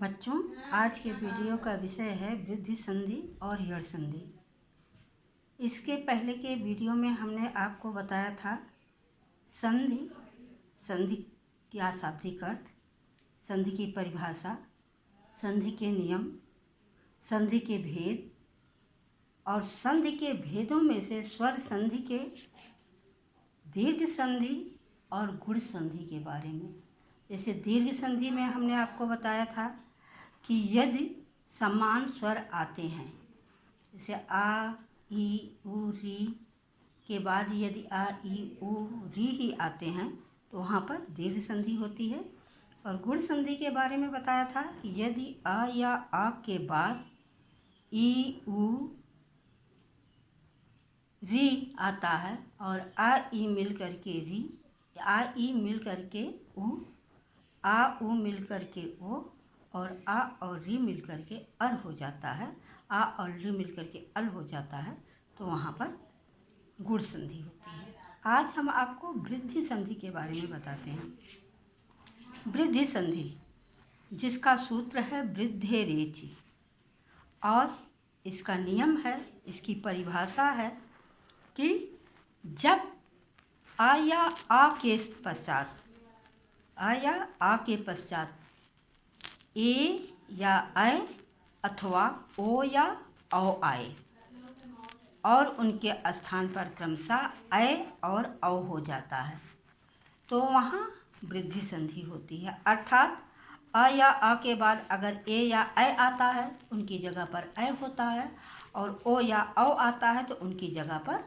बच्चों, आज के वीडियो का विषय है वृद्धि संधि और यड़ संधि। इसके पहले के वीडियो में हमने आपको बताया था संधि, संधि क्या शाब्दिक अर्थ, संधि की परिभाषा, संधि के नियम, संधि के भेद और संधि के भेदों में से स्वर संधि के दीर्घ संधि और गुण संधि के बारे में। जैसे दीर्घ संधि में हमने आपको बताया था कि यदि समान स्वर आते हैं, जैसे आ, ई, उ, री के बाद यदि आ, ई, उ, री ही आते हैं तो वहाँ पर दीर्घ संधि होती है। और गुण संधि के बारे में बताया था कि यदि आ या आ के बाद ई, उ, री आता है और आ, ई मिल करके री, आ, ई मिल करके उ, आ, उ मिल करके ओ और आ और री मिल करके अल हो जाता है, आ और री मिल करके अल हो जाता है, तो वहाँ पर गुण संधि होती है। आज हम आपको वृद्धि संधि के बारे में बताते हैं। वृद्धि संधि जिसका सूत्र है वृद्धे रेचि और इसका नियम है, इसकी परिभाषा है कि जब आ या आ के पश्चात, आ या आ के पश्चात ए या ऐ अथवा ओ या औ आए और उनके स्थान पर क्रमशः ऐ और औ हो जाता है, तो वहाँ वृद्धि संधि होती है। अर्थात आ या आ के बाद अगर ए या ऐ आता है उनकी जगह पर ऐ होता है और ओ या औ आता है तो उनकी जगह पर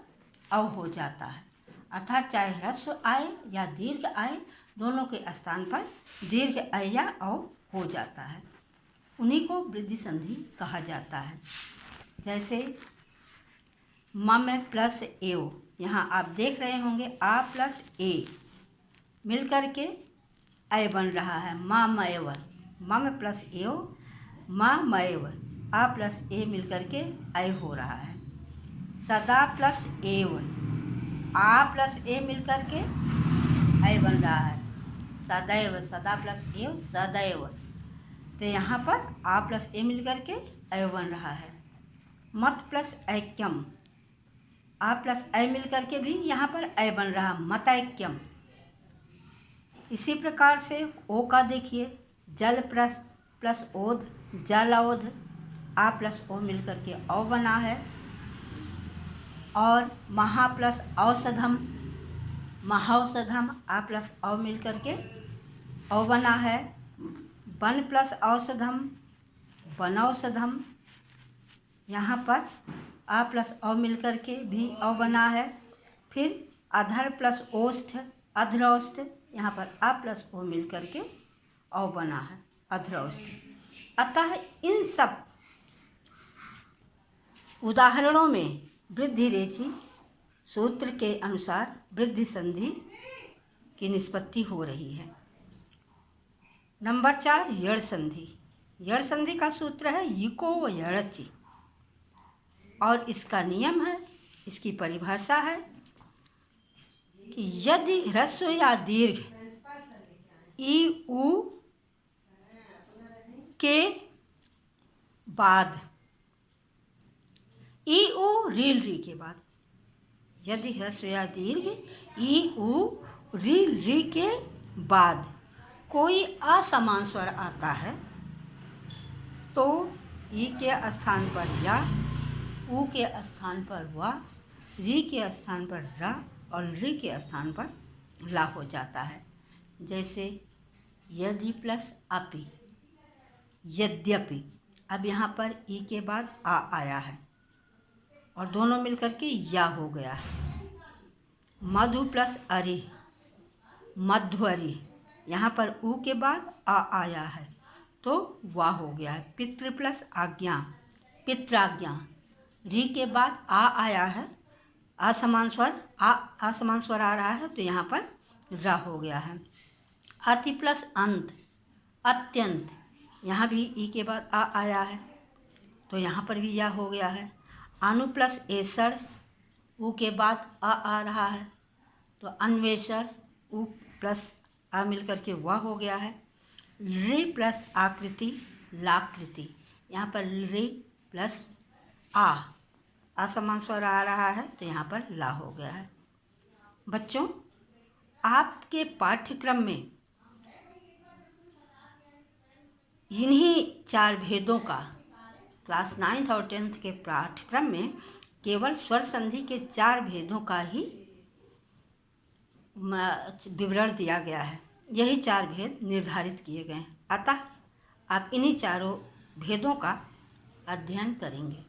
औ हो जाता है। अर्थात चाहे ह्रस्व आए या दीर्घ आए, दोनों के स्थान पर दीर्घ ऐ या औ हो जाता है। उन्हीं को वृद्धि संधि कहा जाता है। जैसे मम प्लस एव, यहाँ आप देख रहे होंगे आ प्लस ए मिल करके ऐ बन रहा है, मा मयव। मम प्लस एव मा मयव, आ प्लस ए मिल करके ऐ हो रहा है। सदा प्लस एव, आ प्लस ए मिल करके ऐ बन रहा है, सदैव। सदा प्लस एव सदैव, तो यहाँ पर आ प्लस ए मिल करके ऐ बन रहा है। मत प्लस ऐक्यम, आ प्लस ऐ मिल करके भी यहाँ पर ऐ बन रहा, मतैक्यम। इसी प्रकार से ओ का देखिए, जल प्लस ओध जलौध, आ प्लस ओ मिल करके औ बना है। और महा प्लस औषधम महौषधम, आ प्लस औ मिल करके औ बना है। वन प्लस औषधम वनौषधम, यहाँ पर आ प्लस औ मिल करके भी औ बना है। फिर अधर प्लस ओष्ठ अध्रौष्ठ, यहाँ पर आ प्लस ओ मिल करके औ बना है, अध्रौष्ठ। अतः इन सब उदाहरणों में वृद्धि रेचि सूत्र के अनुसार वृद्धि संधि की निष्पत्ति हो रही है। नंबर 4 यड़ संधि। यड़ संधि का सूत्र है इको व यड़चि और इसका नियम है, इसकी परिभाषा है कि यदि ह्रस्व या दीर्घ ई उ के बाद ई उ रील री के बाद, यदि ह्रस्व या दीर्घ ई उ रील री के बाद कोई असमान स्वर आता है तो ई के स्थान पर या, उ के स्थान पर वा, री के स्थान पर रा और री के स्थान पर ला हो जाता है। जैसे यदि प्लस अपि, यद्यपि। अब यहाँ पर ई के बाद आ आया है और दोनों मिलकर के या हो गया है। मधु प्लस अरि मध्वरि, यहाँ पर उ के बाद आ आया है तो वा हो गया है। पितृ प्लस आज्ञा पित्राज्ञा, री के बाद आ आया है, असमान स्वर असमान स्वर आ रहा है तो यहाँ पर रा हो गया है। अति प्लस अंत अत्यंत, यहाँ भी ई के बाद आ आया है तो यहाँ पर भी या हो गया है। अनु प्लस एसर, उ के बाद आ रहा है तो अन्वेषण, उ प्लस आ मिल करके वा हो गया है। री प्लस आकृति लाकृति। यहाँ पर रे प्लस आ असमान स्वर आ रहा है तो यहाँ पर ला हो गया है। बच्चों, आपके पाठ्यक्रम में इन्हीं 4 भेदों का, क्लास 9th और 10th के पाठ्यक्रम में केवल स्वर संधि के 4 भेदों का ही विवरण दिया गया है। यही 4 भेद निर्धारित किए गए हैं। अतः आप इन्हीं चारों भेदों का अध्ययन करेंगे।